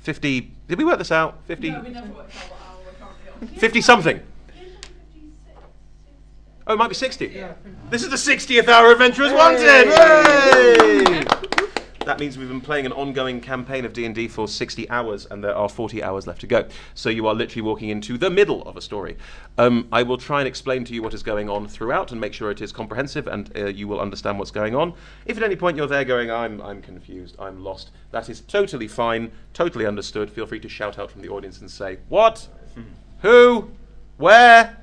50. Did we work this out? 50. No, we never worked out what hour we're currently on. 50 something. Oh, it might be 60. Yeah. This is the 60th hour Adventurers Wanted! Yay! That means we've been playing an ongoing campaign of D&D for 60 hours, and there are 40 hours left to go. So you are literally walking into the middle of a story. I will try and explain to you what is going on throughout and make sure it is comprehensive and you will understand what's going on. If at any point you're there going, I'm confused, I'm lost, that is totally fine, totally understood. Feel free to shout out from the audience and say, what? Who? Where?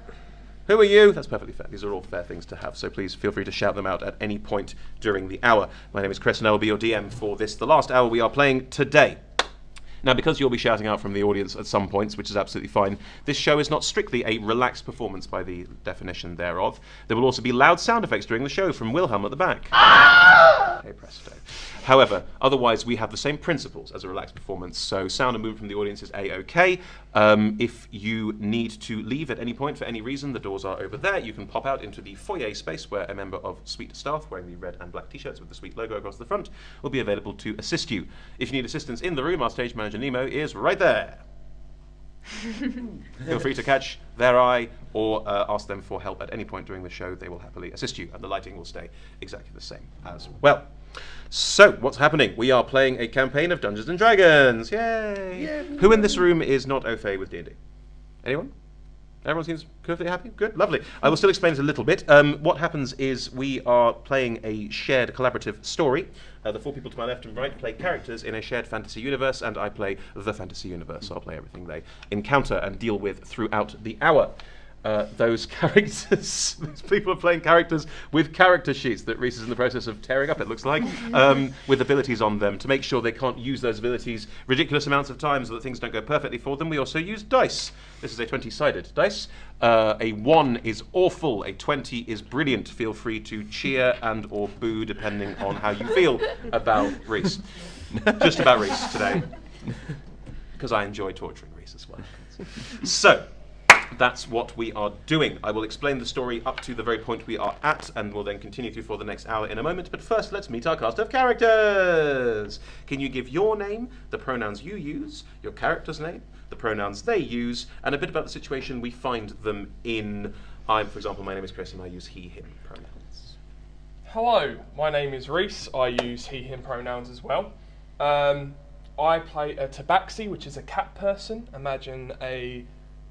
Who are you? That's perfectly fair. These are all fair things to have, so please feel free to shout them out at any point during the hour. My name is Chris and I will be your DM for this, the last hour we are playing today. Now, because you'll be shouting out from the audience at some points, which is absolutely fine, this show is not strictly a relaxed performance by the definition thereof. There will also be loud sound effects during the show from Wilhelm at the back. Hey, presto. However, otherwise we have the same principles as a relaxed performance, so sound and movement from the audience is A-OK. If you need to leave at any point for any reason, the doors are over there. You can pop out into the foyer space where a member of Sweet Staff, wearing the red and black t-shirts with the Sweet logo across the front, will be available to assist you. If you need assistance in the room, our stage manager Nemo is right there. Feel free to catch their eye or ask them for help at any point during the show. They will happily assist you, and the lighting will stay exactly the same as well. So, what's happening? We are playing a campaign of Dungeons & Dragons. Yay! Yay. Who in this room is not au fait with D&D? Anyone? Everyone seems perfectly happy? Good, lovely. I will still explain it a little bit. What happens is we are playing a shared collaborative story. The four people to my left and right play characters in a shared fantasy universe, and I play the fantasy universe. So I'll play everything they encounter and deal with throughout the hour. Those characters, these people are playing characters with character sheets that Reese is in the process of tearing up, it looks like, with abilities on them. To make sure they can't use those abilities ridiculous amounts of time so that things don't go perfectly for them, we also use dice. This is a 20-sided dice. A 1 is awful, a 20 is brilliant. Feel free to cheer and or boo depending on how you feel about Reese. Just about Reese today, because I enjoy torturing Reese as well. So, that's what we are doing. I will explain the story up to the very point we are at, and we'll then continue through for the next hour in a moment. But first, let's meet our cast of characters. Can you give your name, the pronouns you use, your character's name, the pronouns they use, and a bit about the situation we find them in? For example, my name is Chris, and I use he, him pronouns. Hello, my name is Reese. I use he, him pronouns as well. I play a tabaxi, which is a cat person. Imagine a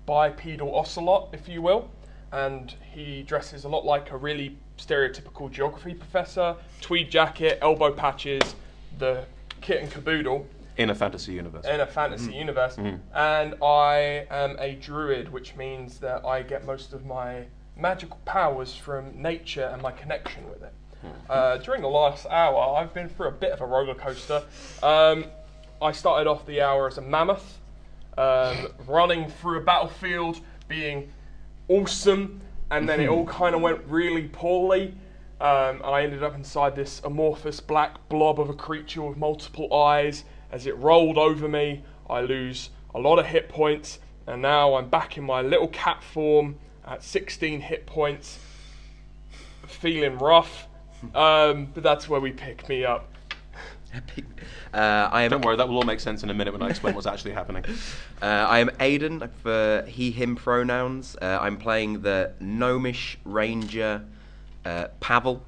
bipedal ocelot, if you will, and he dresses a lot like a really stereotypical geography professor, tweed jacket, elbow patches, the kit and caboodle. In a fantasy universe. In a fantasy universe. And I am a druid, which means that I get most of my magical powers from nature and my connection with it. During the last hour, I've been through a bit of a roller coaster. I started off the hour as a mammoth, running through a battlefield, being awesome, and then it all kind of went really poorly. I ended up inside this amorphous black blob of a creature with multiple eyes. As it rolled over me, I lose a lot of hit points, and now I'm back in my little cat form at 16 hit points, feeling rough, but that's where we pick me up. Don't worry, that will all make sense in a minute when I explain what's actually happening. I am Aiden for he, him pronouns. I'm playing the gnomish ranger Pavel,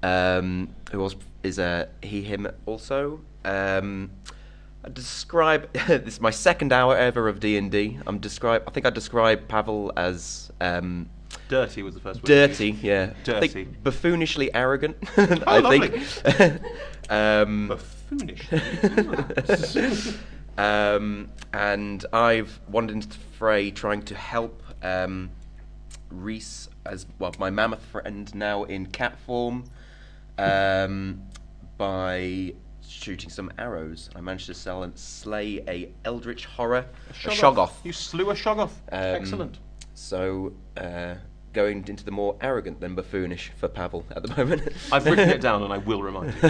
who is a he, him also. I describe this is my second hour ever of D&D. I think I describe Pavel as dirty was the first word. Dirty, yeah. Dirty. I think buffoonishly arrogant. I think. Buffoonish. And I've wandered into the fray trying to help Reese, as well, my mammoth friend now in cat form, by shooting some arrows. I managed to slay a eldritch horror, a Shoggoth. You slew a Shoggoth. Excellent. So, going into the more arrogant than buffoonish for Pavel at the moment. I've written it down and I will remind you.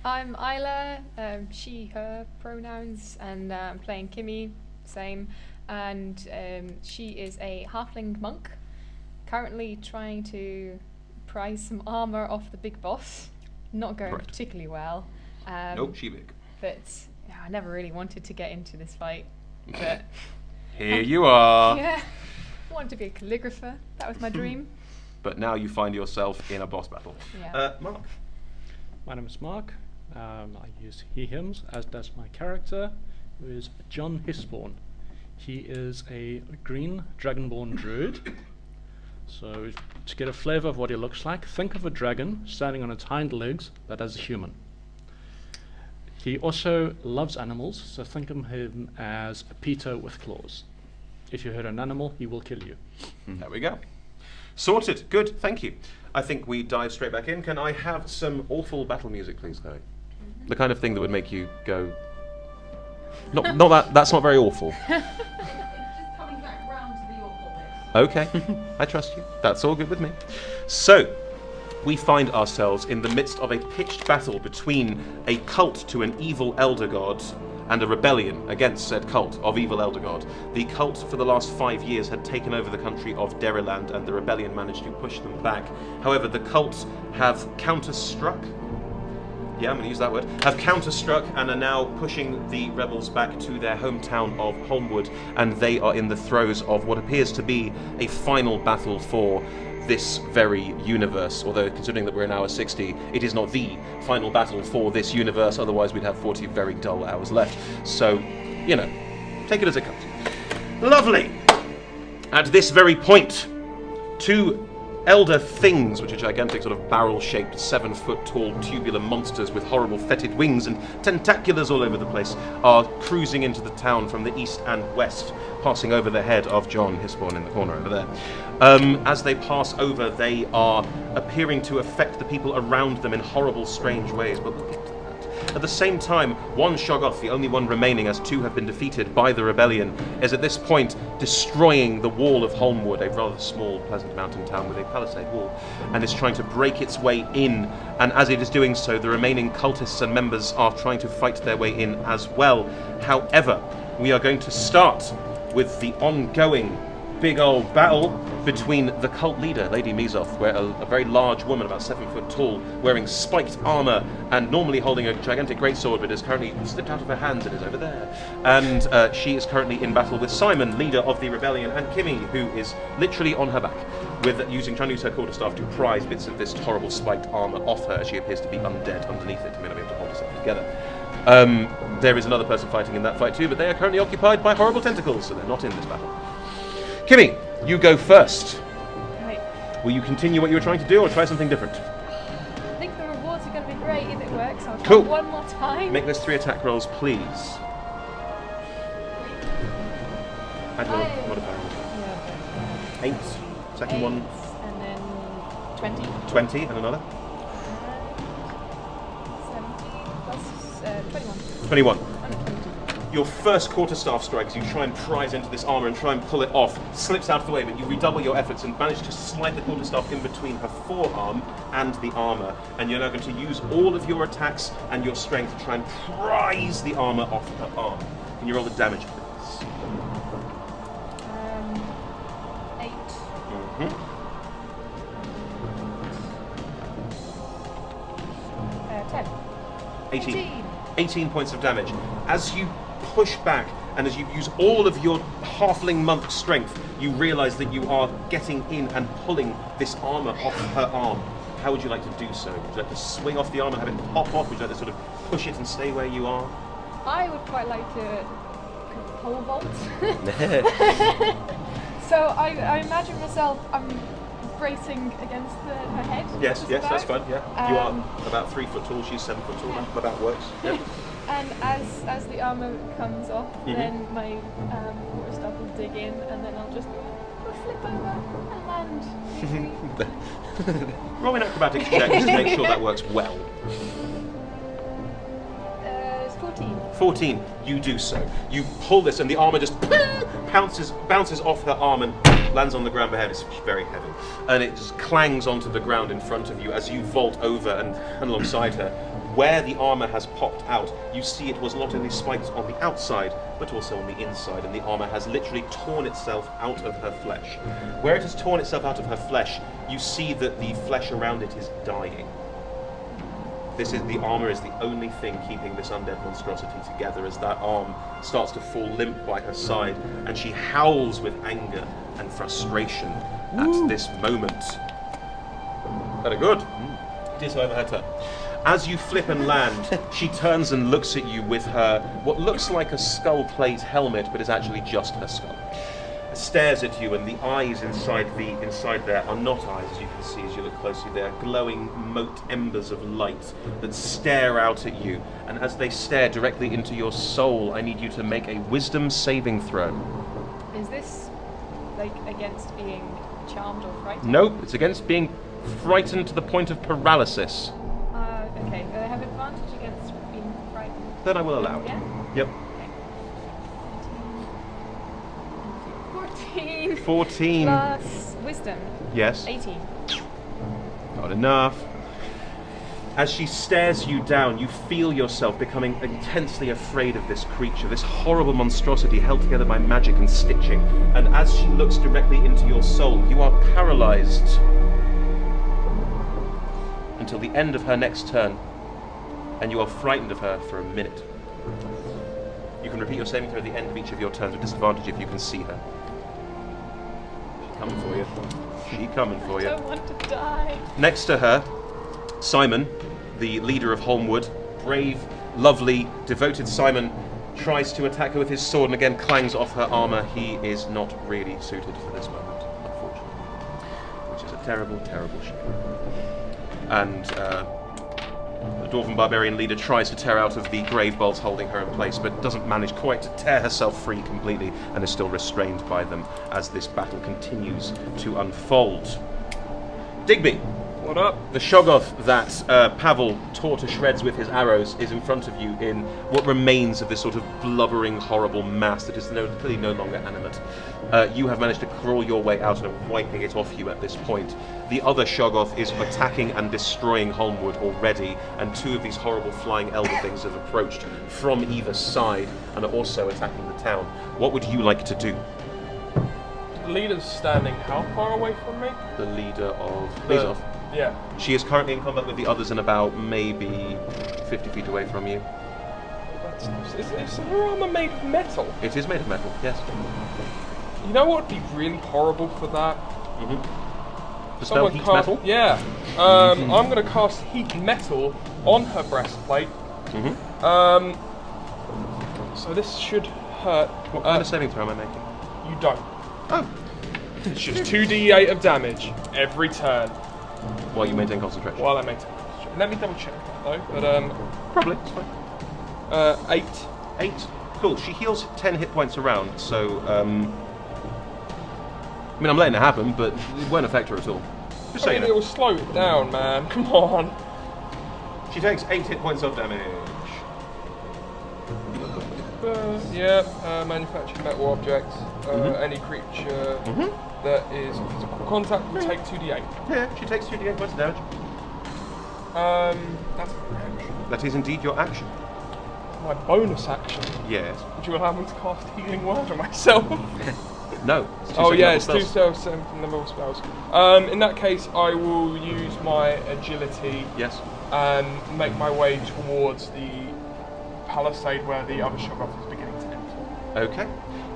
I'm Isla, she, her pronouns, and I'm playing Kimmy, same. And she is a halfling monk, currently trying to prise some armour off the big boss. Not going particularly well. Nope, she big. But I never really wanted to get into this fight, but Here you are. yeah, I wanted to be a calligrapher. That was my dream. But now you find yourself in a boss battle. Yeah. Mark. My name is Mark. I use he, hims, as does my character, who is John Hisborn. He is a green dragonborn druid. So, to get a flavour of what he looks like, think of a dragon standing on its hind legs, but as a human. He also loves animals, so think of him as a Peter with claws. If you hurt an animal, he will kill you. There we go. Sorted. Good. Thank you. I think we dive straight back in. Can I have some awful battle music, please, Chloe? The kind of thing that would make you go... Not that. That's not very awful. It's just coming back round to the awfulness. Okay, I trust you. That's all good with me. So, we find ourselves in the midst of a pitched battle between a cult to an evil elder god and a rebellion against said cult of evil elder god. The cult for the last 5 years had taken over the country of Deriland, and the rebellion managed to push them back. However, the cults have counterstruck, yeah, I'm going to use that word, have counterstruck and are now pushing the rebels back to their hometown of Holmwood, and they are in the throes of what appears to be a final battle for this very universe, although considering that we're in hour 60, it is not the final battle for this universe, otherwise we'd have 40 very dull hours left. So, you know, take it as it comes. Lovely! At this very point, two elder things, which are gigantic sort of barrel-shaped, 7-foot-tall tubular monsters with horrible fetid wings and tentaculars all over the place, are cruising into the town from the east and west, passing over the head of John Hisborn in the corner over there. As they pass over, they are appearing to affect the people around them in horrible, strange ways, but we'll get to that. At the same time, one Shoggoth, the only one remaining as two have been defeated by the rebellion, is at this point destroying the wall of Holmwood, a rather small, pleasant mountain town with a palisade wall, and is trying to break its way in. And as it is doing so, the remaining cultists and members are trying to fight their way in as well. However, we are going to start with the ongoing big old battle between the cult leader, Lady Mizoth, where a very large woman, about 7 foot tall, wearing spiked armour and normally holding a gigantic greatsword, but is currently slipped out of her hands and is over there. And she is currently in battle with Simon, leader of the rebellion, and Kimmy, who is literally on her back, trying to use her quarterstaff to prise bits of this horrible spiked armour off her. She appears to be undead underneath it, to be able to hold herself together. There is another person fighting in that fight too, but they are currently occupied by horrible tentacles, so they're not in this battle. Kimmy, you go first. Right. Will you continue what you were trying to do, or try something different? I think the rewards are going to be great if it works. I'll try Cool. one more time. Make those 3 attack rolls, please. Add your Five. modifier. Yeah, 8. Second 8, one, and then 20. 20, and another. 70 plus 21. 21. Only 22. Your first quarterstaff strike as you try and prise into this armour and try and pull it off, slips out of the way, but you redouble your efforts and manage to slide the quarterstaff in between her forearm and the armour. And you're now going to use all of your attacks and your strength to try and prise the armour off her arm. Can you roll the damage, please? 8. Mm-hmm. 10. 18. 18 points of damage. As you push back and as you use all of your halfling monk strength, you realise that you are getting in and pulling this armour off her arm. How would you like to do so? Would you like to swing off the armour, have it pop off? Would you like to sort of push it and stay where you are? I would quite like to pole vault. So I imagine myself bracing against her head. Yes, just yes, about. that's fine, yeah. You are about 3 foot tall, she's 7 foot tall, Yeah. that about works. Yeah. And as the armour comes off, Mhm. then my quarterstaff will dig in, and then I'll just flip over and land. Roll an acrobatics check just to make sure that works well. It's 14. 14, you do so. You pull this and the armour just bounces off her arm and lands on the ground behind. It's very heavy. And it just clangs onto the ground in front of you as you vault over and alongside her. Where the armour has popped out, you see it was not only spiked on the outside, but also on the inside, and the armour has literally torn itself out of her flesh. Where it has torn itself out of her flesh, you see that the flesh around it is dying. The armour is the only thing keeping this undead monstrosity together as that arm starts to fall limp by her side, and she howls with anger and frustration at this moment. Very good. It is over her turn. As you flip and land, she turns and looks at you with her, what looks like a skull plate helmet, but is actually just her skull. Stares at you, and the eyes inside there are not eyes, as you can see as you look closely. They are glowing mote embers of light that stare out at you, and as they stare directly into your soul, I need you to make a wisdom saving throw. Is this like against being charmed or frightened? Nope, it's against being frightened to the point of paralysis. Okay, do I have advantage against being frightened? Then I will allow it. Yeah? Yep. 14 plus wisdom. Yes. 18. Not enough. As she stares you down, you feel yourself becoming intensely afraid of this creature, this horrible monstrosity held together by magic and stitching. And as she looks directly into your soul, you are paralyzed until the end of her next turn, and you are frightened of her for a minute. You can repeat your saving throw at the end of each of your turns with disadvantage if you can see her. She's coming for you. She's coming for you. I don't want to die. Next to her, Simon, the leader of Holmwood, brave, lovely, devoted Simon, tries to attack her with his sword and again clangs off her armour. He is not really suited for this moment, unfortunately, which is a terrible, terrible shame. And the Dwarven Barbarian leader tries to tear out of the grave bolts holding her in place, but doesn't manage quite to tear herself free completely and is still restrained by them as this battle continues to unfold. Digby! What up? The Shoggoth that Pavel tore to shreds with his arrows is in front of you in what remains of this sort of blubbering, horrible mass that is clearly no longer animate. You have managed to crawl your way out and are wiping it off you at this point. The other Shoggoth is attacking and destroying Holmwood already, and two of these horrible flying elder things have approached from either side and are also attacking the town. What would you like to do? The leader's standing how far away from me? The leader of Bezov. Yeah. She is currently in combat with the others and about maybe 50 feet away from you. That's nice. Is her armour made of metal? It is made of metal, yes. You know what would be really horrible for that? The spell heat metal? Yeah. I'm going to cast heat metal on her breastplate. So this should hurt. What kind of saving throw am I making? You don't. Oh. It's just 2d8 of damage every turn. While you maintain concentration. While I maintain concentration. Let me double check that though. But probably, it's fine. 8. 8. Cool. She heals 10 hit points around, so I mean, I'm letting it happen, but it won't affect her at all. Just so you know. It will slow it down, man. Come on. She takes 8 hit points of damage. Manufactured metal objects. Any creature that is in physical contact will take 2d8. Yeah, she takes 2d8 points of damage. That's my action. That is indeed your action. My bonus action. Yes. Would you allow me to cast Healing Word on myself? No. It's 2 spells from the level spells. In that case, I will use my agility. Yes. And make my way towards the palisade where the other Shoggoth is beginning to enter. Okay.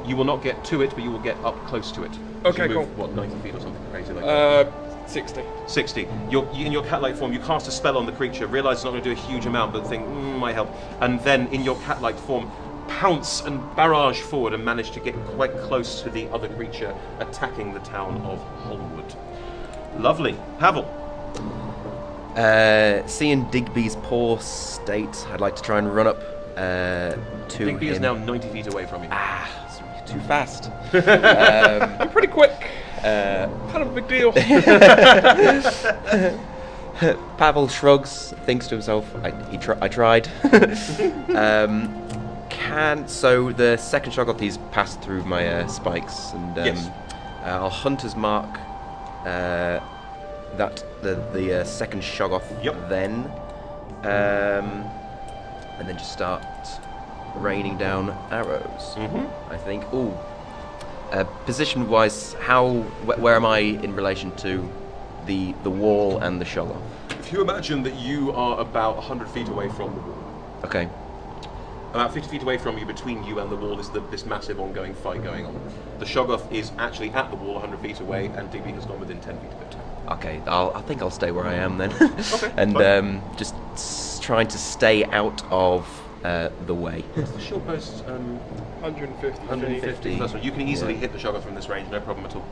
You will not get to it, but you will get up close to it. Okay, you move, cool. What, 90 feet or something crazy like that? 60. 60. In your cat-like form, you cast a spell on the creature, realise it's not going to do a huge amount, but think, might help. And then, in your cat-like form, pounce and barrage forward and manage to get quite close to the other creature attacking the town of Holmwood. Lovely. Pavel. Seeing Digby's poor state, I'd like to try and run up to Digby him. is now 90 feet away from you. It's too fast. I'm pretty quick. Kind of a big deal. Pavel shrugs, thinks to himself, I tried. So the second Shoggoth, he's passed through my spikes, and yes. I'll Hunter's Mark that the second Shoggoth then, and then just start raining down arrows. I think. Position-wise, where am I in relation to the wall and the Shoggoth? If you imagine that you are about 100 feet away from the wall, Okay. about 50 feet away from you, between you and the wall, is this massive ongoing fight going on. The Shoggoth is actually at the wall 100 feet away, and DB has gone within 10 feet of it. Okay. I think I'll stay where I am then. Okay, And fine. just trying to stay out of the way. What's the short post? 150. 150. First one. You can easily hit the Shoggoth from this range, no problem at all.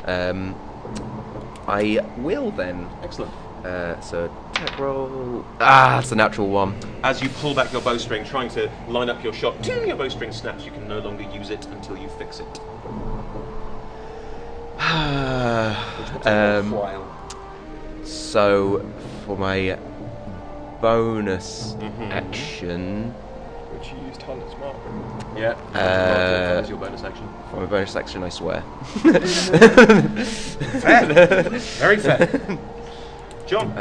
I will then. Excellent. So attack roll. Ah, it's a natural one. As you pull back your bowstring, trying to line up your shot, ting, your bowstring snaps. You can no longer use it until you fix it. Which will take a while. So for my bonus action, Which you used Hunter's Mark. Yeah. That is your bonus action. for my bonus action, I swear. Fair. Very fair. John,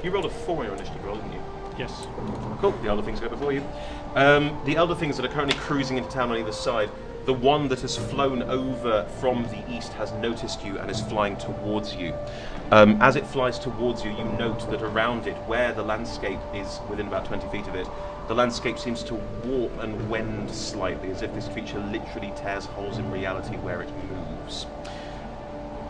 you rolled a 4 on your initiative roll, didn't you? Yes. Cool. The Elder Things go before you. The Elder Things that are currently cruising into town on either side, the one that has flown over from the east has noticed you and is flying towards you. As it flies towards you, you note that around it, where the landscape is within about 20 feet of it, the landscape seems to warp and wend slightly, as if this creature literally tears holes in reality where it moves.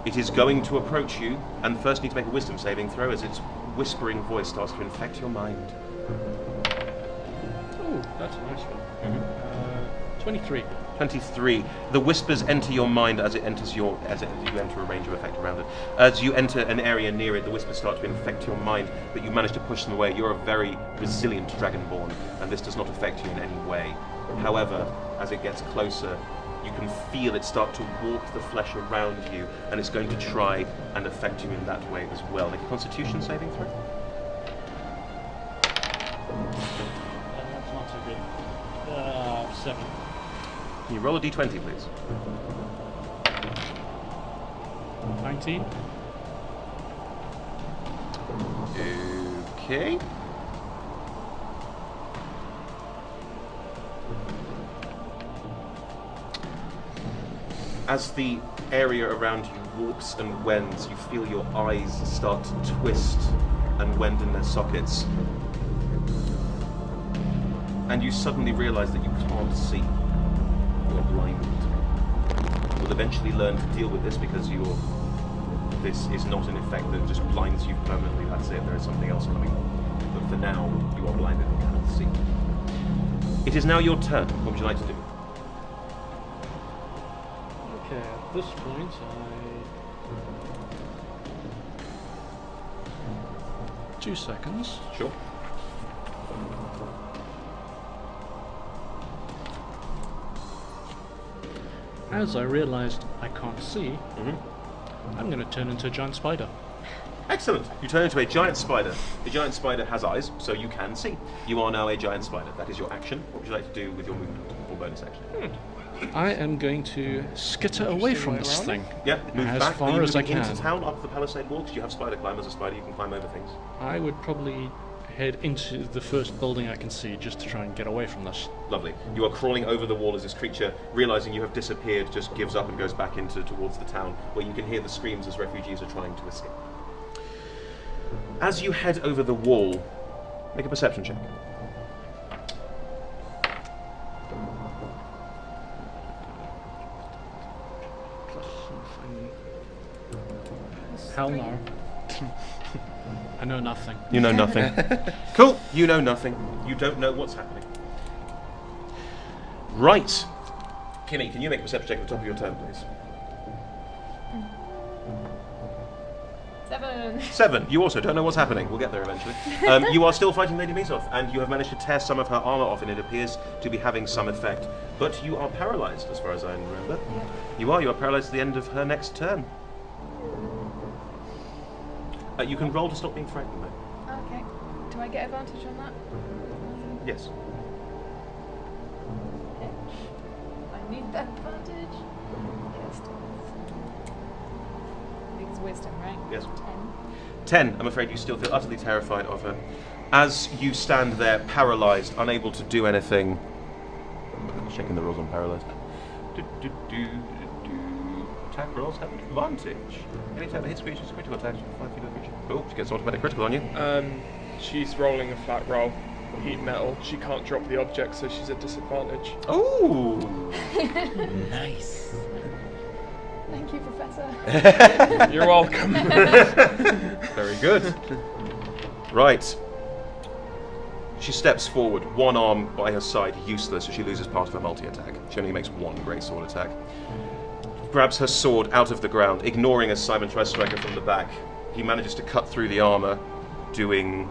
It is going to approach you, and first need to make a wisdom saving throw as its whispering voice starts to infect your mind. Oh, that's a nice one. 23. 23. The whispers enter your mind as you enter a range of effect around it. As you enter an area near it, the whispers start to infect your mind, but you manage to push them away. You're a very resilient dragonborn, and this does not affect you in any way. However, as it gets closer, you can feel it start to warp the flesh around you, and it's going to try and affect you in that way as well. Make a Constitution saving throw. That's not so good. 7. Can you roll a d20, please? 19. Okay. As the area around you warps and wends, you feel your eyes start to twist and wend in their sockets. And you suddenly realize that you can't see. You're blinded. You'll eventually learn to deal with this because this is not an effect that just blinds you permanently. That's it, there is something else coming. But for now, you are blinded and cannot see. It is now your turn. What would you like to do? Okay, at this point, 2 seconds. Sure. As I realized I can't see, I'm going to turn into a giant spider. Excellent. You turn into a giant spider. The giant spider has eyes, so you can see. You are now a giant spider. That is your action. What would you like to do with your movement or bonus action? I am going to skitter away from this thing. Yeah, move as back. far Are you as I moving can. into town, up the palisade walks? You have spider climb as a spider. You can climb over things. I would probably head into the first building I can see just to try and get away from this. Lovely. You are crawling over the wall as this creature, realizing you have disappeared, just gives up and goes back towards the town, where you can hear the screams as refugees are trying to escape. As you head over the wall, make a perception check. Hell no. I know nothing. You know nothing. Cool. You know nothing. You don't know what's happening. Right. Kimmy, can you make a perception check at the top of your turn, please? 7. 7. You also don't know what's happening. We'll get there eventually. You are still fighting Lady Mesoth, and you have managed to tear some of her armor off, and it appears to be having some effect. But you are paralyzed, as far as I remember. Yeah. You are paralyzed at the end of her next turn. You can roll to stop being frightened, though. Okay. Do I get advantage on that? Yes. Okay. I need that advantage. Yes. I think it's wisdom, right? Yes. 10. 10. I'm afraid you still feel utterly terrified of her. As you stand there, paralyzed, unable to do anything. Checking the rules on paralyzed. attack rolls have advantage. Any attack that hits creatures is critical attack. 5 feet of creature. Oh, she gets automatic critical on you. She's rolling a flat roll. Heat metal. She can't drop the object, so she's at disadvantage. Oh! Nice. Thank you, Professor. You're welcome. Very good. Right. She steps forward, one arm by her side, useless, so she loses part of her multi-attack. She only makes one greatsword attack. Grabs her sword out of the ground, ignoring as Simon tries to strike her from the back. He manages to cut through the armor, doing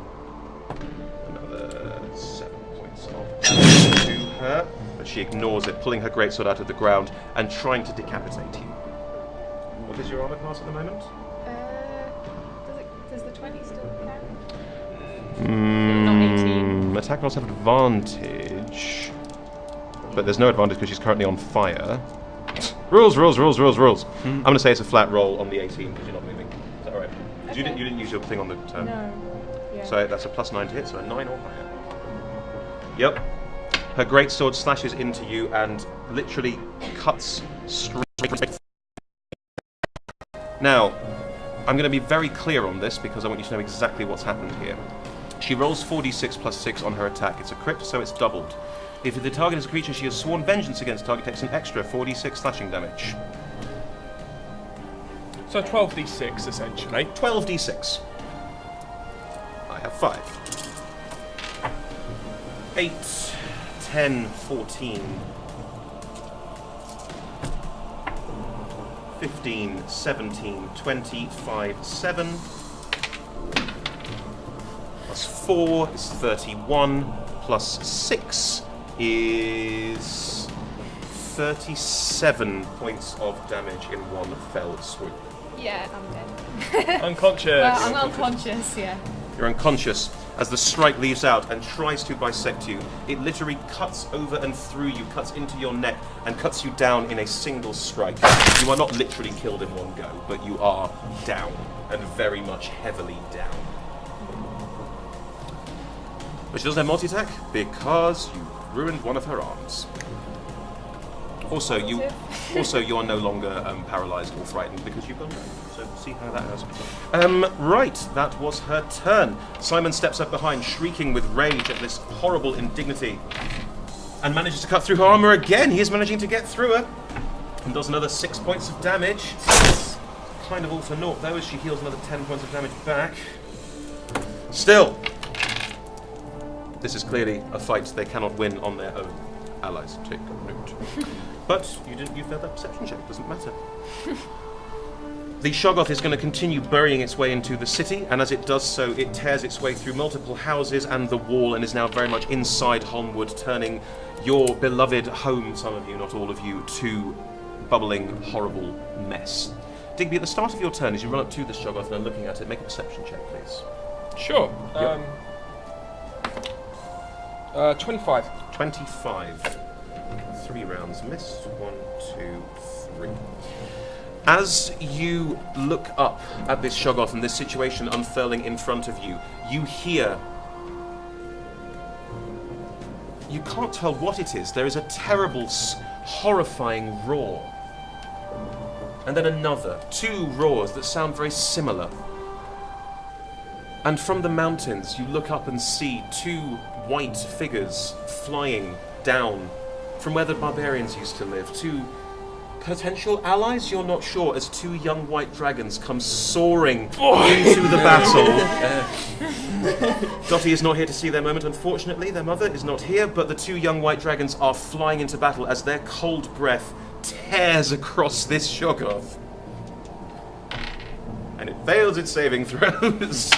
another 7 points of damage to her, but she ignores it, pulling her greatsword out of the ground and trying to decapitate you. What is your armor class at the moment? Does the 20 still count? Not 18. Attack rolls have advantage, but there's no advantage because she's currently on fire. Rules. I'm going to say it's a flat roll on the 18 because you're not moving. Is that alright? Okay. You didn't use your thing on the turn. No. Yeah. So that's a +9 to hit, so a 9 or higher. Yep. Her greatsword slashes into you and literally cuts straight. Now, I'm going to be very clear on this because I want you to know exactly what's happened here. She rolls 4d6 plus 6 on her attack. It's a crit, so it's doubled. If the target is a creature she has sworn vengeance against, target takes an extra 4d6 slashing damage. So 12d6 essentially. 12d6. I have 5. 8, 10, 14, 15, 17, 25, 7. Plus 4 is 31. Plus 6 is 37 points of damage in one fell swoop. Yeah, I'm dead. Unconscious. Well, I'm unconscious, yeah. You're unconscious as the strike leaves out and tries to bisect you. It literally cuts over and through you, cuts into your neck, and cuts you down in a single strike. You are not literally killed in one go, but you are down, and very much heavily down. But she doesn't have multi-attack because you ruined one of her arms. Also, you are no longer paralyzed or frightened because you've gone down. So see how that has. Right, that was her turn. Simon steps up behind, shrieking with rage at this horrible indignity, and manages to cut through her armor again. He is managing to get through her, and does another 6 points of damage. Kind of all for naught though, as she heals another 10 points of damage back. Still, this is clearly a fight they cannot win on their own. Allies, take note. But you failed that perception check, doesn't matter. The Shoggoth is going to continue burying its way into the city, and as it does so, it tears its way through multiple houses and the wall, and is now very much inside Holmwood, turning your beloved home, some of you, not all of you, to bubbling, horrible mess. Digby, at the start of your turn, as you run up to the Shoggoth and are looking at it, make a perception check, please. Sure. Yep. 25. 25. 3 rounds missed. 1, 2, 3. As you look up at this Shoggoth and this situation unfurling in front of you, you hear... You can't tell what it is. There is a terrible, horrifying roar. And then another. 2 roars that sound very similar. And from the mountains, you look up and see 2 white figures flying down from where the barbarians used to live. 2 potential allies, you're not sure, as 2 young white dragons come soaring into the battle. Dottie is not here to see their moment, unfortunately. Their mother is not here, but the 2 young white dragons are flying into battle as their cold breath tears across this Shoggoth. And it fails its saving throws.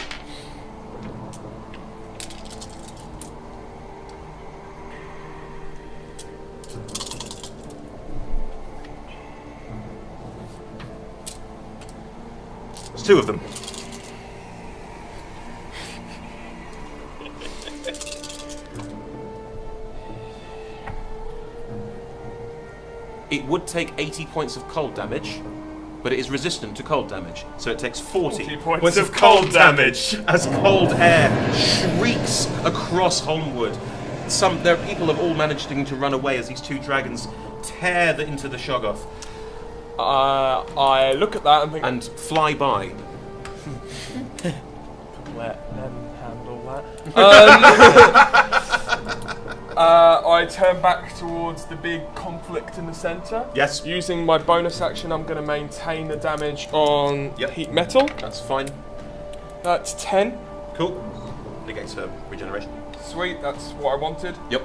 There's 2 of them. It would take 80 points of cold damage, but it is resistant to cold damage, so it takes 40 points of cold damage as cold air shrieks across Holmwood. There are people have all managed to run away as these 2 dragons tear into the Shoggoth. I look at that and think, and fly by. let them handle that. I turn back towards the big conflict in the centre. Yes. Using my bonus action, I'm going to maintain the damage on Yep. heat metal. That's fine. That's 10. Cool. Negates her regeneration. Sweet, that's what I wanted. Yep.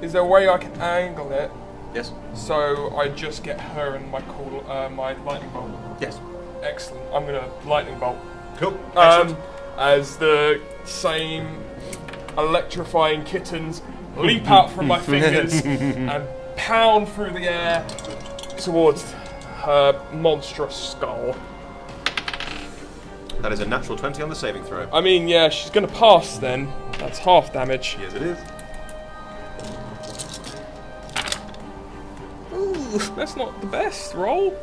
Is there a way I can angle it Yes. so I just get her and my my lightning bolt? Yes. Excellent. I'm going to lightning bolt. Cool. Excellent. As the same electrifying kittens leap out from my fingers and pound through the air towards her monstrous skull. That is a natural 20 on the saving throw. I mean, yeah, she's going to pass then. That's half damage. Yes, it is. Ooh, that's not the best roll.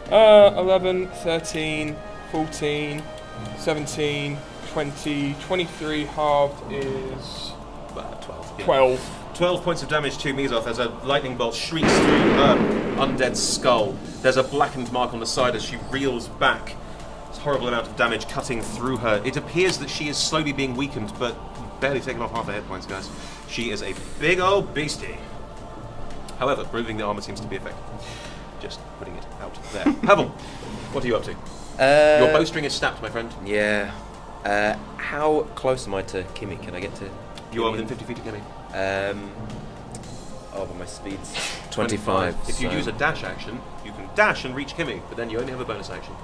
11, 13, 14, 17, 20, 23 halved is 12. Yeah. 12. 12 points of damage to Mizoth as a lightning bolt shrieks through her undead skull. There's a blackened mark on the side as she reels back. This horrible amount of damage cutting through her. It appears that she is slowly being weakened, but barely taken off half her hit points, guys. She is a big old beastie. However, removing the armor seems to be effective. Just putting it out there. Pavel, what are you up to? Your bowstring is snapped, my friend. Yeah. How close am I to Kimmy? Can I get to? You are within 50 feet of Kimmy. But my speed's 25. If you so- use a dash action, you can dash and reach Kimmy, but then you only have a bonus action.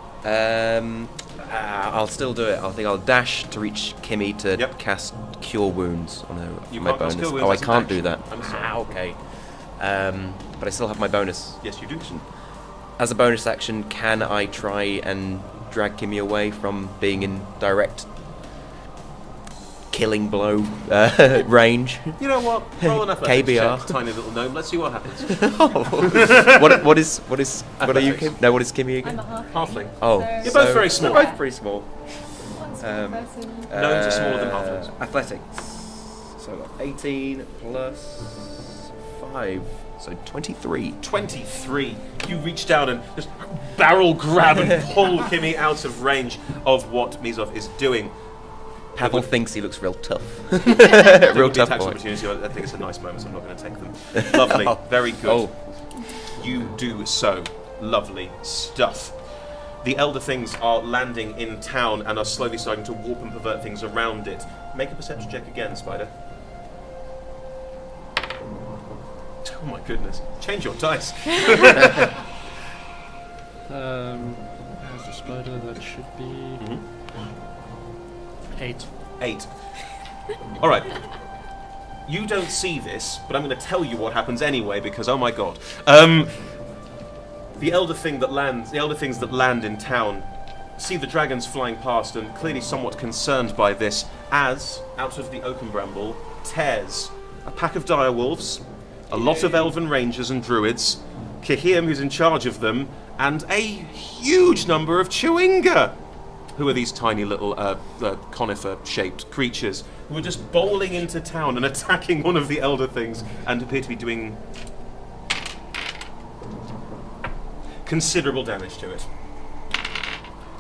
I'll still do it. I think I'll dash to reach Kimmy to Yep. cast Cure Wounds on her. You my can't cast bonus. Cure Wounds, Oh, I that's an can't do action. that. I'm sorry. Okay. But I still have my bonus. Yes, you do. As a bonus action, can I try and drag Kimmy away from being in direct killing blow range? You know what? Roll an athletics KBR. check, tiny little gnome. Let's see what happens. What are you, Kim? No, what is Kimmy I'm again? a half. Halfling. Oh, So- You're both very small. They're both pretty small. One small person. Gnomes are smaller than halflings. Athletics. So I got 18 plus 5, so 23. 23. You reach down and just barrel grab and pull Kimmy out of range of what Mizoth is doing. Pavel thinks he looks real tough. There Real would be tough attacks boy. opportunity. I think it's a nice moment, so I'm not going to take them. Lovely. Very good. Oh. You do so. Lovely stuff. The Elder Things are landing in town and are slowly starting to warp and pervert things around it. Make a perception check again, Spider. Oh my goodness. Change your dice. As a spider, that should be 8. 8. Alright. You don't see this, but I'm going to tell you what happens anyway, because oh my god. The Elder Things that land in town see the dragons flying past and clearly somewhat concerned by this, as, out of the oaken bramble, tears a pack of direwolves, a lot of elven rangers and druids, Kahim, who's in charge of them, and a huge number of Chewinga. Who are these tiny little conifer-shaped creatures who are just bowling into town and attacking one of the Elder Things and appear to be doing considerable damage to it.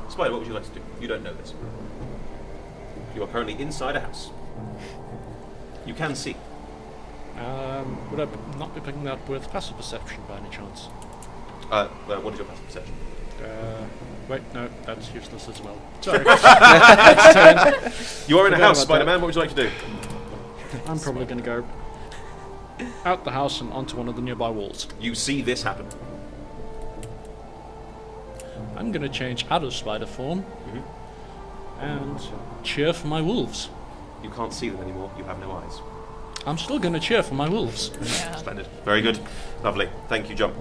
Spider, what would you like to do? You don't know this. You are currently inside a house. You can see. Would I not be picking that with passive perception by any chance? What is your passive perception? Wait, no, that's useless as well. Sorry. Next turn. You are in a Forgot house, about Spider-Man. that. What would you like to do? I'm probably going to go out the house and onto one of the nearby walls. You see this happen. I'm going to change out of spider form and cheer for my wolves. You can't see them anymore. You have no eyes. I'm still going to cheer for my wolves. Yeah. Splendid. Very good. Lovely. Thank you, Jump.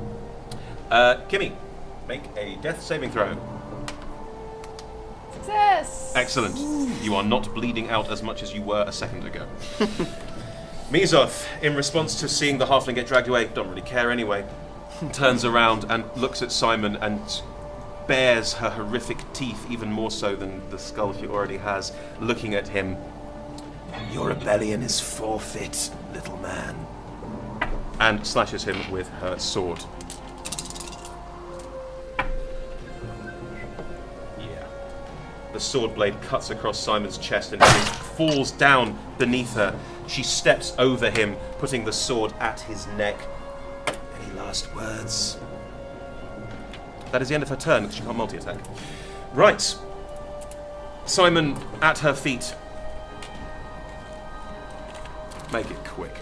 Kimmy, make a death saving throw. Success! Excellent. You are not bleeding out as much as you were a second ago. Mizoth, in response to seeing the halfling get dragged away, don't really care anyway, turns around and looks at Simon and bares her horrific teeth even more so than the skull she already has, looking at him. Your rebellion is forfeit, little man. And slashes him with her sword. The sword blade cuts across Simon's chest and he falls down beneath her. She steps over him, putting the sword at his neck. Any last words? That is the end of her turn, because she can't multi-attack. Right. Simon at her feet. Make it quick.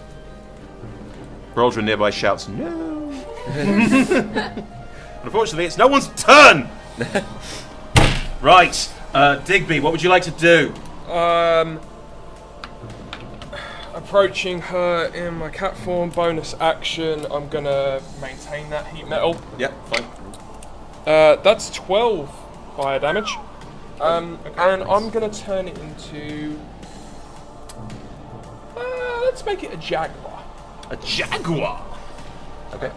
Broldra nearby shouts, no! Unfortunately, it's no one's turn! Right. Digby, what would you like to do? Approaching her in my cat form, bonus action, I'm gonna maintain that heat metal. Yep, fine. That's 12 fire damage. And I'm gonna turn it into... let's make it a jaguar. A jaguar? Okay.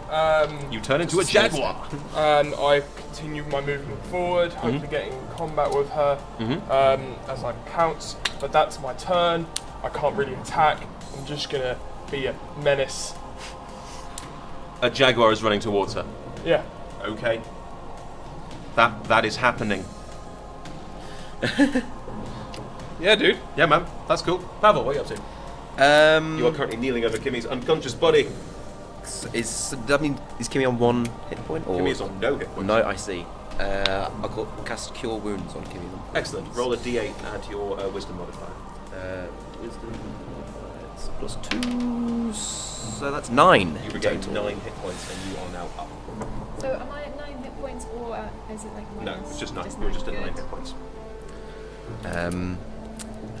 You turn into a Stealth. jaguar. And I continue my movement forward, hopefully getting in combat with her as I pounce. But that's my turn. I can't really attack. I'm just gonna be a menace. A jaguar is running towards her. Yeah. Okay. That is happening. Yeah, dude. Yeah, man. That's cool. Pavel, what are you up to? You are currently kneeling over Kimmy's unconscious body. Is Kimmy on 1 hit point? Or? Kimmy is on no hit point. No, I see. I'll cast Cure Wounds on Kimmy. Excellent. Roll a d8 and add your wisdom modifier. Wisdom it's +2, so that's 9. You regain 9 hit points and you are now up. So am I at 9 hit points or is it like No, minus? it's just 9. You're just at 9 Good. hit points.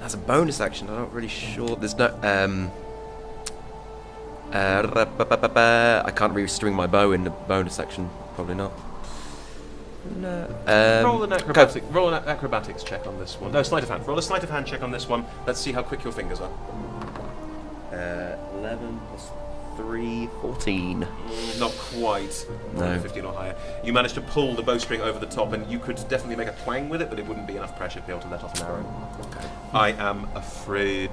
As a bonus action, I'm not really sure. There's no. I can't restring my bow in the bonus action. Probably not. No. Roll an acrobatics check on this one. No, sleight of hand. Roll a sleight of hand check on this one. Let's see how quick your fingers are. 11 plus 3, 14. Not quite. No. 15 or higher. You managed to pull the bowstring over the top, and you could definitely make a twang with it, but it wouldn't be enough pressure to be able to let off an arrow. Okay. I am afraid.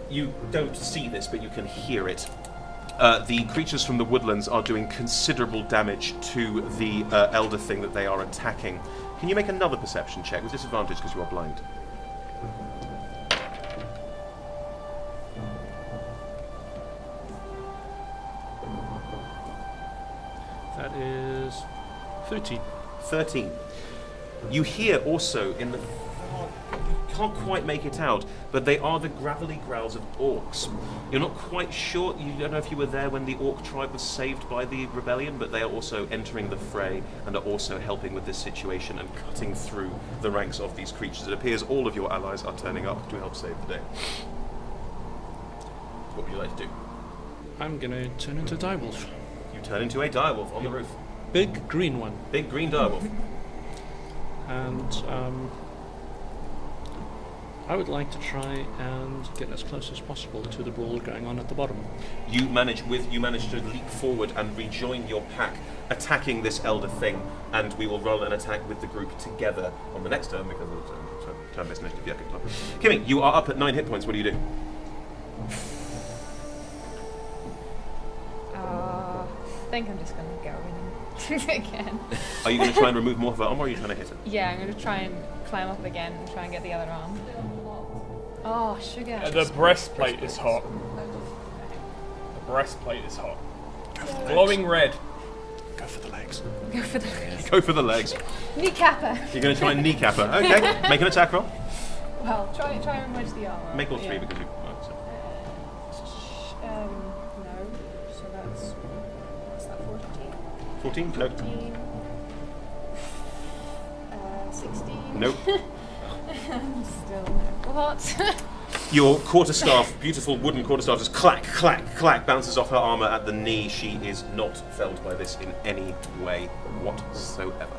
You don't see this, but you can hear it. The creatures from the woodlands are doing considerable damage to the elder thing that they are attacking. Can you make another perception check with disadvantage because you are blind? That is 13. 13. You hear also in the... You can't quite make it out, but they are the gravelly growls of orcs. You're not quite sure, you don't know if you were there when the orc tribe was saved by the rebellion, but they are also entering the fray and are also helping with this situation and cutting through the ranks of these creatures. It appears all of your allies are turning up to help save the day. What would you like to do? I'm gonna turn into a direwolf. You turn into a direwolf on the roof. Big green one. Big green direwolf. And I would like to try and get as close as possible to the brawl going on at the bottom. You manage to leap forward and rejoin your pack, attacking this elder thing, and we will roll an attack with the group together on the next turn because of the turn-based initiative. Yeah, okay, Kimmy, you are up at 9 hit points. What do you do? I think I'm just gonna go in again. Are you going to try and remove more of her arm, or are you trying to hit her? Yeah, I'm gonna try and climb up again and try and get the other arm. Oh, sugar. The breastplate is hot. The breastplate is hot. Glowing red. Go for the legs. Go for the legs. Go for the legs. Kneecap her. You're going to try and kneecap her. Okay, make an attack roll. Well, try and wedge the arm. Make all 3 because you... No. So what's that, 14? 14? No. 15. 16. Nope. Still no. What? Your quarterstaff, beautiful wooden quarterstaff, just clack, clack, clack, bounces off her armour at the knee. She is not felled by this in any way whatsoever.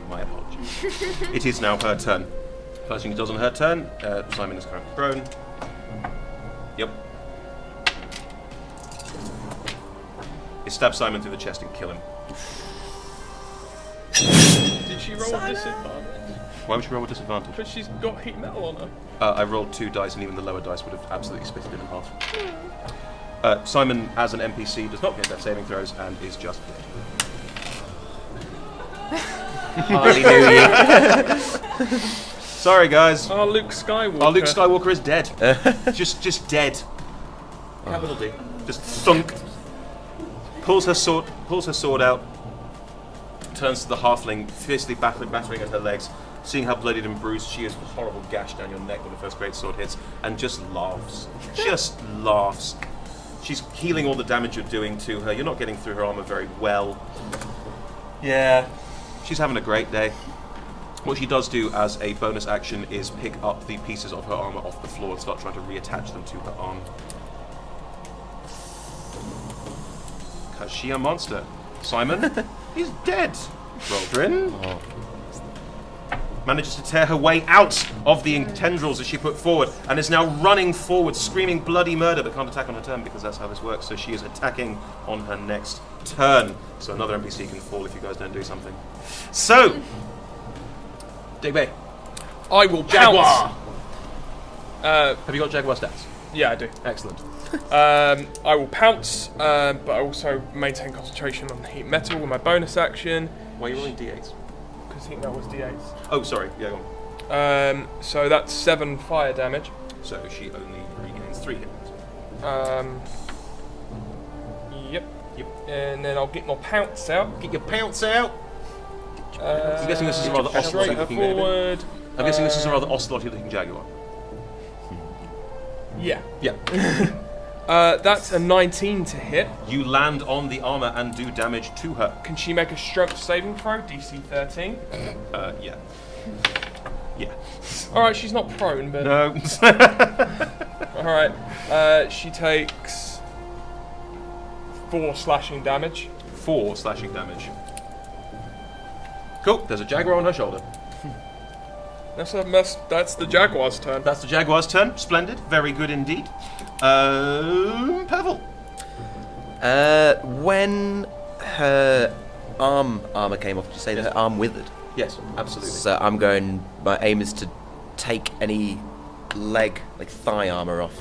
My apologies. It is now her turn. First thing she does on her turn, Simon is currently prone. Yep. You stab Simon through the chest and kill him. Did she roll a disadvantage? Why would she roll with disadvantage? Because she's got heat metal on her. I rolled 2 dice, and even the lower dice would have absolutely split it in half. Simon, as an NPC, does not get death saving throws and is just dead. Hardly knew you. Sorry, guys. Our Luke Skywalker. Our Luke Skywalker is dead. just dead. Capital D. Just thunk. Pulls her sword out. Turns to the halfling, fiercely battering at her legs. Seeing how bloodied and bruised she is, with a horrible gash down your neck when the first great sword hits, and just laughs. Just laughs. She's healing all the damage you're doing to her. You're not getting through her armor very well. Yeah, she's having a great day. What she does do as a bonus action is pick up the pieces of her armor off the floor and start trying to reattach them to her arm. Because she a monster. Simon, he's dead. Roldrin manages to tear her way out of the tendrils that she put forward and is now running forward, screaming bloody murder, but can't attack on her turn because that's how this works. So she is attacking on her next turn. So another NPC can fall if you guys don't do something. So, Digby. I will Jaguar. pounce. Have you got Jaguar stats? Yeah, I do. Excellent. I will pounce, but I also maintain concentration on heat metal with my bonus action. Why are you rolling d8s? Because heat metal was d8s. Oh, sorry. Yeah, go on. So that's 7 fire damage. So she only regains 3 hit points. Yep. And then I'll get my pounce out. Get your pounce out. I'm guessing this is a rather ocelot looking forward. I'm guessing this is a rather ocelot looking Jaguar. Yeah. Yeah. That's a 19 to hit. You land on the armor and do damage to her. Can she make a strength saving throw? DC 13. Yeah. Yeah. Alright, she's not prone, but... No. Alright. She takes 4 slashing damage. 4 slashing damage. Cool. There's a Jaguar on her shoulder. That's the Jaguar's turn. That's the Jaguar's turn. Splendid. Very good indeed. Pavel. When her armor came off, did you say that her arm withered? Yes, absolutely. So my aim is to take any leg, like thigh armor off.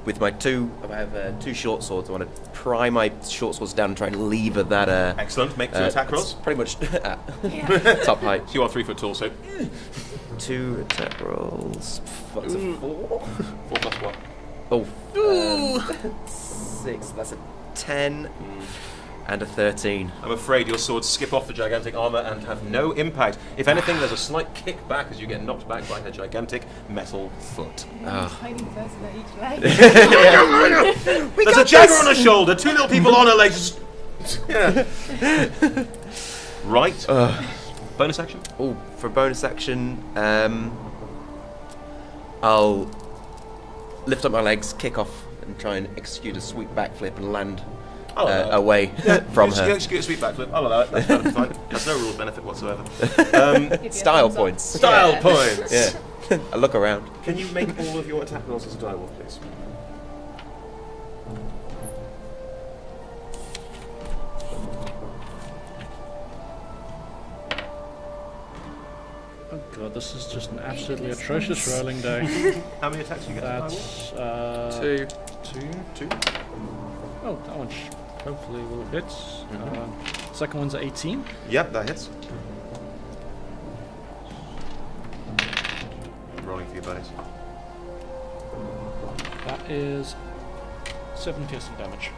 With my I have 2 short swords. I want to pry my short swords down and try and lever that. Excellent. Make 2 attack rolls. Pretty much top height. You are 3 foot tall, so 2 attack rolls. What's a 4? 4 plus 1. Oh, 6. That's a 10 and a 13. I'm afraid your swords skip off the gigantic armor and have no impact. If anything, there's a slight kick back as you get knocked back by her gigantic metal foot. Tiny person at each leg. There's a Jaguar on her shoulder, 2 little people on her legs. Yeah. Right. Bonus action? Oh, for bonus action, I'll lift up my legs, kick off, and try and execute a sweep backflip and land away from her. Just get a sweep backflip. I'll allow it. That's perfectly fine. There's no rules benefit whatsoever. Style points. Style points. Yeah. I look around. Can you make all of your attack rolls as a direwolf, please? Oh god, this is just an absolutely atrocious rolling day. How many attacks do you get? That's 2. 2. Oh, that one hopefully will hit. Second one's 18. Yep, that hits. Rolling for your buddies. That is 7 piercing damage.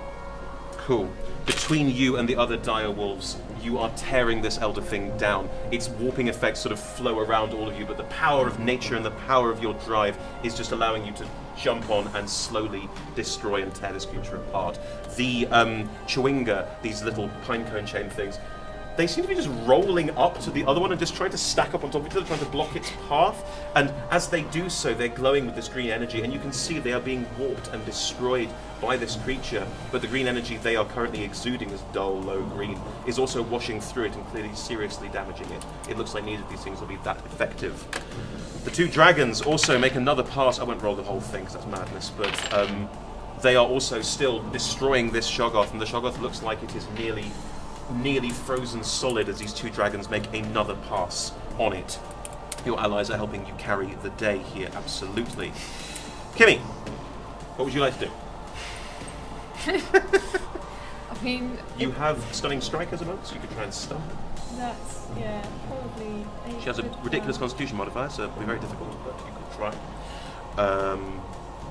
Cool. Between you and the other dire wolves, you are tearing this elder thing down. Its warping effects sort of flow around all of you, but the power of nature and the power of your drive is just allowing you to jump on and slowly destroy and tear this creature apart. The chewinga, these little pinecone chain things, they seem to be just rolling up to the other one and just trying to stack up on top of each other, trying to block its path. And as they do so, they're glowing with this green energy, and you can see they are being warped and destroyed by this creature. But the green energy they are currently exuding, this dull, low green, is also washing through it and clearly seriously damaging it. It looks like neither of these things will be that effective. The 2 dragons also make another pass. I won't roll the whole thing because that's madness, but they are also still destroying this Shoggoth, and the Shoggoth looks like it is nearly frozen solid as these 2 dragons make another pass on it. Your allies are helping you carry the day here, absolutely. Kimmy, what would you like to do? I mean, You have Stunning Strike as a bonus, so you could try and stun. That's, yeah, probably. She has a ridiculous constitution modifier, so it'll be very difficult, but you could try.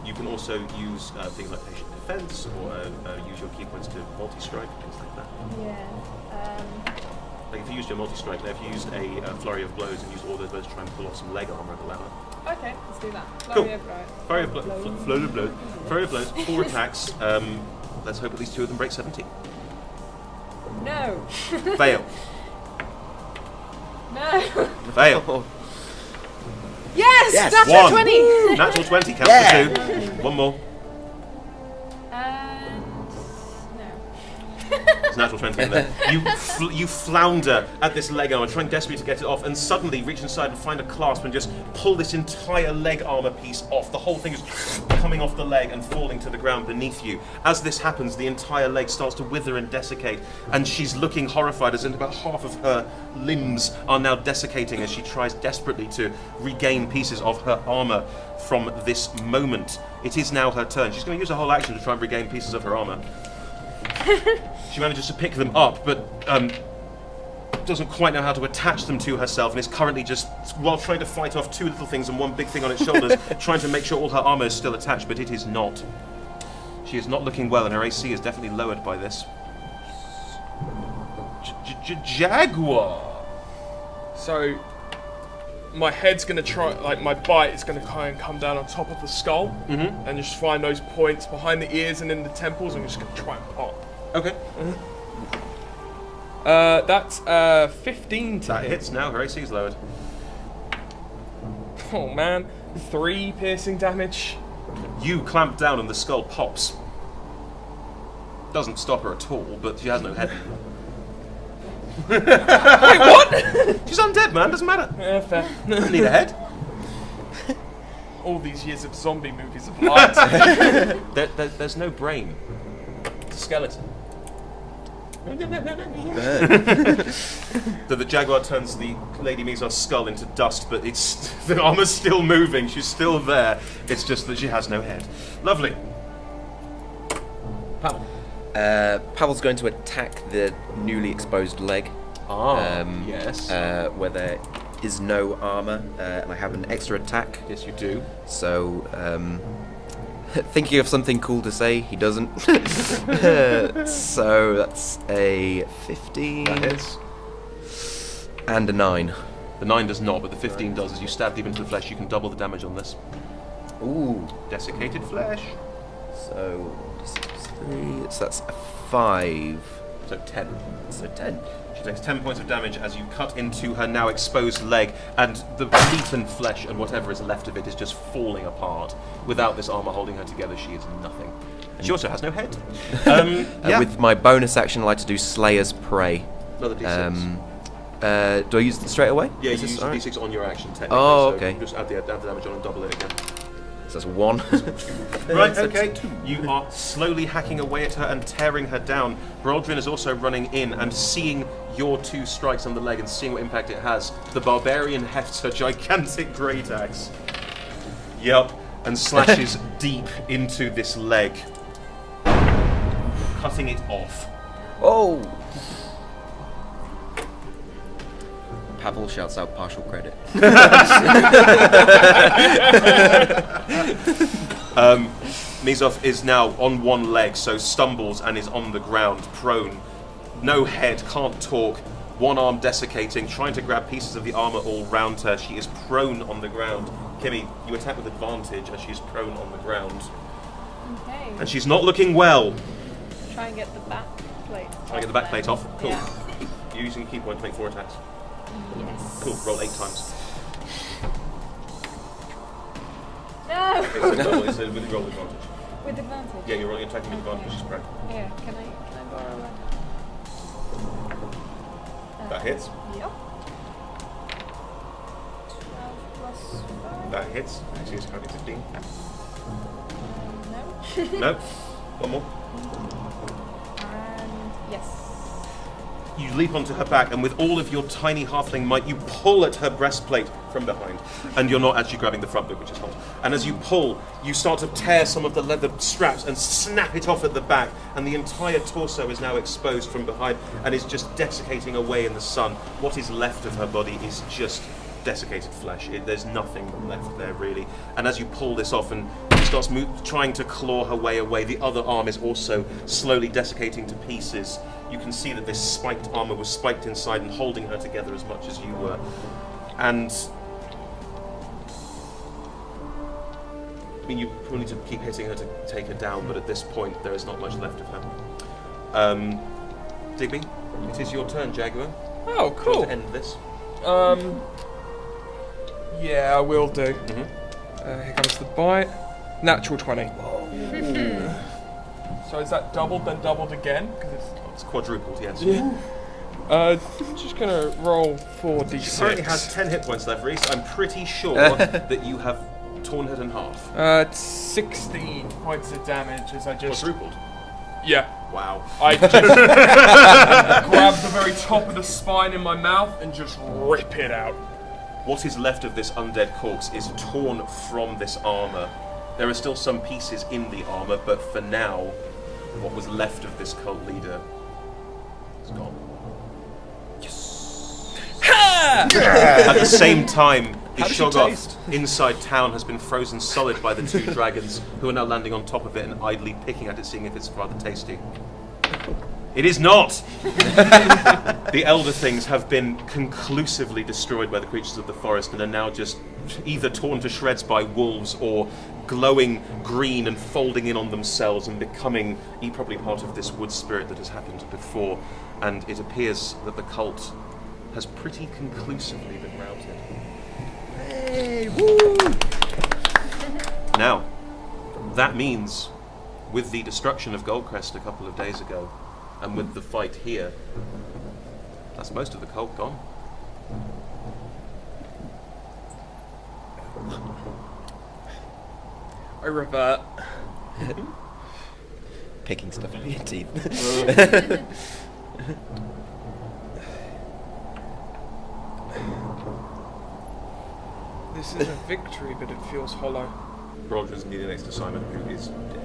You can also use things like patient defense, or use your key points to multi-strike, things like that. Yeah. Like if you used your multi-strike there, if you used a flurry of blows and used all those blows to try and pull off some leg armor at the ladder. Okay, let's do that. Cool. Flurry of blows. Flurry of blows. Flurry of blows. 4 attacks. Let's hope at least 2 of them break 17. No. Fail. No. Fail. Yes! Yes, Natural 1. 20! Natural 20 counts Yeah. for 2. One more. And no. It's natural 20 in there. You flounder at this leg armor, trying desperately to get it off, and suddenly reach inside and find a clasp and just pull this entire leg armor piece off. The whole thing is coming off the leg and falling to the ground beneath you. As this happens, the entire leg starts to wither and desiccate, and she's looking horrified as in about half of her limbs are now desiccating as she tries desperately to regain pieces of her armor from this moment. It is now her turn. She's going to use a whole action to try and regain pieces of her armor. She manages to pick them up, but doesn't quite know how to attach them to herself, and is currently just, while trying to fight off 2 little things and 1 big thing on its shoulders, trying to make sure all her armor is still attached, but it is not. She is not looking well, and her AC is definitely lowered by this. Jaguar! So, my head's going to try, like my bite is going to kind of come down on top of the skull and just find those points behind the ears and in the temples. I'm just going to try and pop. Okay. That's 15 to That hit. hits now, her AC is lowered. Oh man, 3 piercing damage. You clamp down and the skull pops. Doesn't stop her at all, but she has no head. Wait, what? She's undead, man, doesn't matter. Yeah, fair. Doesn't need a head. All these years of zombie movies have lied. There's no brain. It's a skeleton. The Jaguar turns the Lady Mizar's skull into dust, but it's the armor's still moving. She's still there. It's just that she has no head. Lovely. Pavel. Pavel's going to attack the newly exposed leg. Yes. Where there is no armor, and I have an extra attack. Yes, you do. So, thinking of something cool to say, he doesn't. So that's a 15. That hits. And a 9. The 9 does not, but the 15 does. As you stab deep into the flesh, you can double the damage on this. Ooh. Desiccated flesh. So, 3. So that's a 5. So 10. So 10. She takes 10 points of damage as you cut into her now exposed leg, and the meat and flesh and whatever is left of it is just falling apart. Without this armor holding her together, she is nothing. And she also has no head. Yeah. With my bonus action, I like to do Slayer's Prey. Another D6. Do I use it straight away? Yeah, Is you this use alright? D6 on your action, technically. Oh, so okay. Just add the damage on and double it again. So that's 1. Right, okay. You are slowly hacking away at her and tearing her down. Broldrin is also running in and seeing your 2 strikes on the leg and seeing what impact it has. The barbarian hefts her gigantic great axe. Yep, and slashes deep into this leg, cutting it off. Oh! Pavel shouts out partial credit. Mizov is now on one leg, so stumbles and is on the ground, prone. No head, can't talk, one arm desiccating, trying to grab pieces of the armor all round her. She is prone on the ground. Kimmy, you attack with advantage as she's prone on the ground. Okay. And she's not looking well. Try and get the back plate. Try and get the back plate off. Cool. Yeah. You're using a key point to make 4 attacks. Yes. Cool, roll 8 times. No! Okay, so double is with roll advantage. With advantage. Yeah, you're rolling attacking with advantage, which is correct. Yeah, can I borrow that? That hits. Yep. 12 plus 5. That hits. Actually, it's currently 15. No. No. One more. And yes. You leap onto her back, and with all of your tiny halfling might, you pull at her breastplate from from behind, and you're not actually grabbing the front bit, which is hot. And as you pull, you start to tear some of the leather straps and snap it off at the back, and the entire torso is now exposed from behind and is just desiccating away in the sun. What is left of her body is just desiccated flesh. There's nothing left there really. And as you pull this off and she starts trying to claw her way away, the other arm is also slowly desiccating to pieces. You can see that this spiked armor was spiked inside and holding her together as much as you were. And I mean, you probably need to keep hitting her to take her down, but at this point there is not much left of her. Digby, it is your turn, Jaguar. Oh, Do you cool. want to end this? Yeah, I will do. Mm-hmm. Here comes the bite. Natural 20. So is that doubled, then doubled again? Because It's quadrupled, yes. just gonna roll 4d6. She currently has 10 hit points left, Reese. I'm pretty sure that you have torn her in half. 16 points of damage as I just... Quadrupled? Yeah. Wow. I just grab the very top of the spine in my mouth and just rip it out. What is left of this undead corpse is torn from this armor. There are still some pieces in the armor, but for now, what was left of this cult leader is gone. At the same time, the Shoggoth inside town has been frozen solid by the two dragons, who are now landing on top of it and idly picking at it, seeing if it's rather tasty. It is not! The elder things have been conclusively destroyed by the creatures of the forest and are now just either torn to shreds by wolves or glowing green and folding in on themselves and becoming probably part of this wood spirit that has happened before. And it appears that the cult has pretty conclusively been routed. Hey, woo! Now, that means, with the destruction of Goldcrest a couple of days ago, and with the fight here, that's most of the cult gone. I revert. Picking stuff out of your teeth. This is a victory, but it feels hollow. Roger's kneeling next to Simon, who is dead.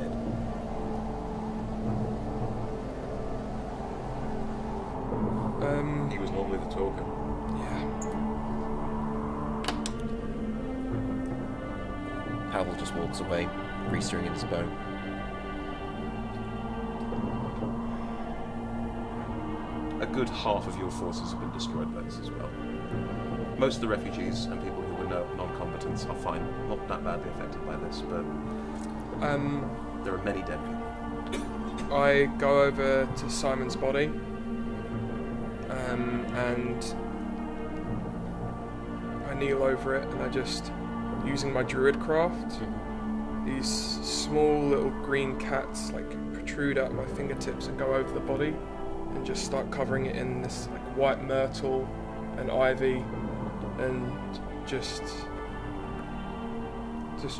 He was normally the talker. Yeah. Pavel just walks away, restoring his bow. A good half of your forces have been destroyed by this as well. Most of the refugees and people who were non-combatants are fine, not that badly affected by this, but there are many dead people. I go over to Simon's body, and I kneel over it, and I just, using my druid craft, these small little green cats like protrude out my fingertips and go over the body, and just start covering it in this like white myrtle and ivy, and just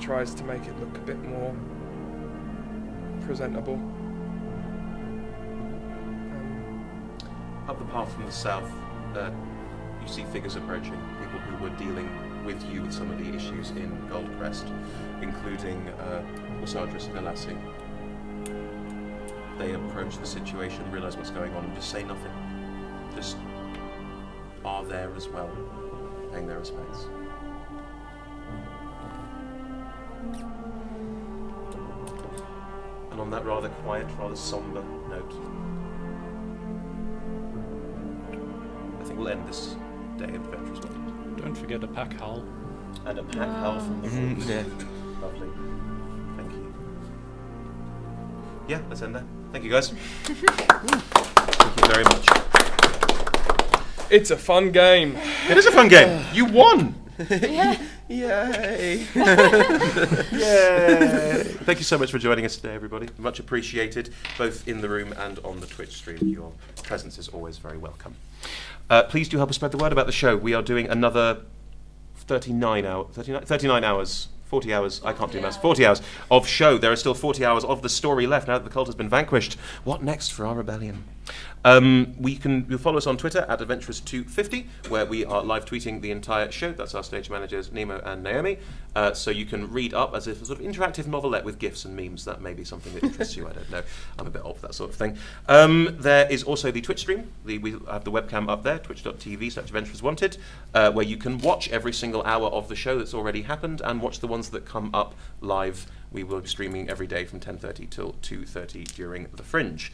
tries to make it look a bit more presentable. Up the path from the south, you see figures approaching, people who were dealing with you with some of the issues in Goldcrest, including Usadris and Elassie. They approach the situation, realise what's going on, and just say nothing. Just are there as well, paying their respects. And on that rather quiet, rather somber note, I think we'll end this day of adventure as well. Don't forget a pack howl. And a pack howl from the wolves. Yeah. Lovely. Thank you. Yeah, let's end there. Thank you, guys. Thank you very much. It's a fun game. It is a fun game. You won. Yeah. Yay! Yay! Thank you so much for joining us today, everybody. Much appreciated, both in the room and on the Twitch stream. Your presence is always very welcome. Please do help us spread the word about the show. We are doing another 39 hours, 40 hours, I can't do maths, 40 hours of show. There are still 40 hours of the story left now that the cult has been vanquished. What next for our rebellion? You'll follow us on Twitter at Adventurers250, where we are live tweeting the entire show. That's our stage managers, Nemo and Naomi. So you can read up as if a sort of interactive novelette with GIFs and memes. That may be something that interests you. I don't know. I'm a bit old for that sort of thing. There is also the Twitch stream. We have the webcam up there, twitch.tv/AdventurersWanted, where you can watch every single hour of the show that's already happened and watch the ones that come up live. We will be streaming every day from 10:30 till 2:30 during the Fringe.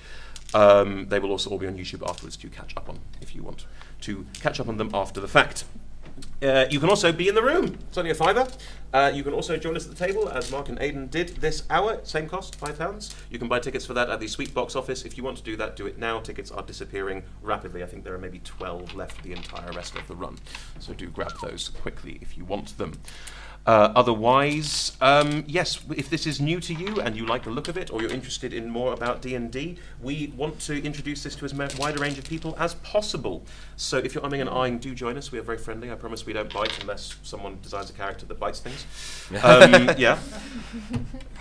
They will also all be on YouTube afterwards to catch up on, if you want to catch up on them after the fact. You can also be in the room. It's only a £5. You can also join us at the table, as Mark and Aidan did this hour. Same cost, £5. You can buy tickets for that at the Sweet Box office. If you want to do that, do it now. Tickets are disappearing rapidly. I think there are maybe 12 left for the entire rest of the run. So do grab those quickly if you want them. Otherwise, yes, if this is new to you and you like the look of it, or you're interested in more about D&D, we want to introduce this to as wide a range of people as possible. So if you're umming and ahhing, do join us. We are very friendly. I promise we don't bite unless someone designs a character that bites things. Yeah.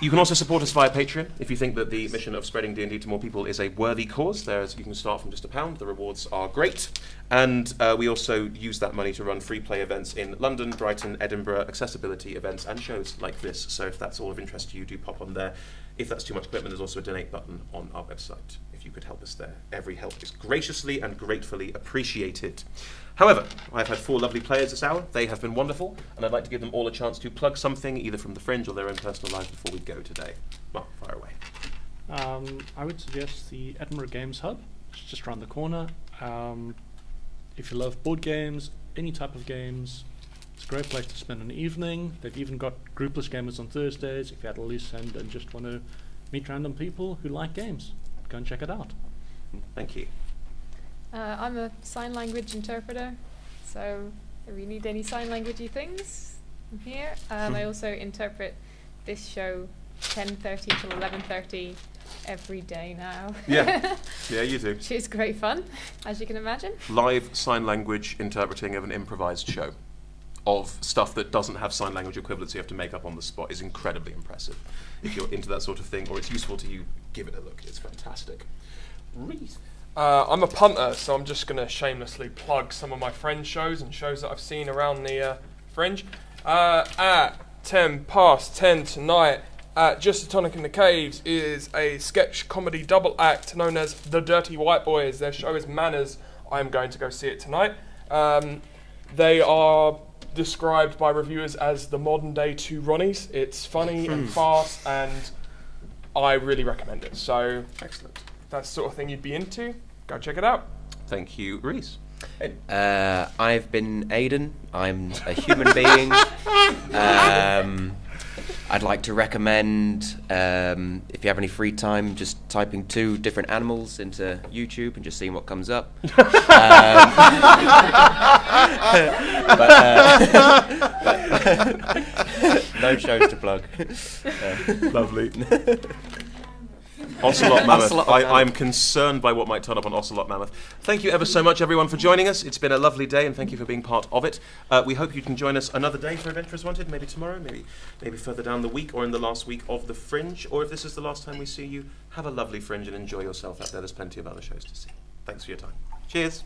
You can also support us via Patreon if you think that the mission of spreading D&D to more people is a worthy cause. You can start from just £1. The rewards are great. And we also use that money to run free play events in London, Brighton, Edinburgh, accessibility events and shows like this. So if that's all of interest to you, do pop on there. If that's too much commitment, there's also a donate button on our website. If you could help us there, every help is graciously and gratefully appreciated. However, I've had 4 lovely players this hour. They have been wonderful, and I'd like to give them all a chance to plug something, either from the Fringe or their own personal lives, before we go today. Mark, fire away. I would suggest the Edinburgh Games Hub. It's just around the corner. If you love board games, any type of games, it's a great place to spend an evening. They've even got groupless gamers on Thursdays if you had a loose end and just want to meet random people who like games. Go and check it out. Thank you. I'm a sign language interpreter, so if you need any sign languagey things, I'm here. I also interpret this show 10:30 till 11:30 every day now. Yeah, you do. Which is great fun, as you can imagine. Live sign language interpreting of an improvised show of stuff that doesn't have sign language equivalents you have to make up on the spot is incredibly impressive. If you're into that sort of thing, or it's useful to you, give it a look. It's fantastic. Reese. I'm a punter, so I'm just going to shamelessly plug some of my friends' shows and shows that I've seen around the Fringe. At 10:10 tonight, at Just a Tonic in the Caves is a sketch comedy double act known as The Dirty White Boys. Their show is Manners. I'm going to go see it tonight. They are described by reviewers as the modern day Two Ronnies. It's funny and fast, and I really recommend it. So, Excellent. if that's the sort of thing you'd be into, go check it out. Thank you, Reese. I've been Aidan. I'm a human being. I'd like to recommend, if you have any free time, just typing 2 different animals into YouTube and just seeing what comes up. No shows to plug. Lovely. Ocelot Mammoth. Ocelot I'm concerned by what might turn up on Ocelot Mammoth. Thank you ever so much, everyone, for joining us. It's been a lovely day, and thank you for being part of it. We hope you can join us another day for Adventurers Wanted, maybe tomorrow, maybe further down the week, or in the last week of the Fringe. Or if this is the last time we see you, have a lovely Fringe and enjoy yourself out there. There's plenty of other shows to see. Thanks for your time. Cheers.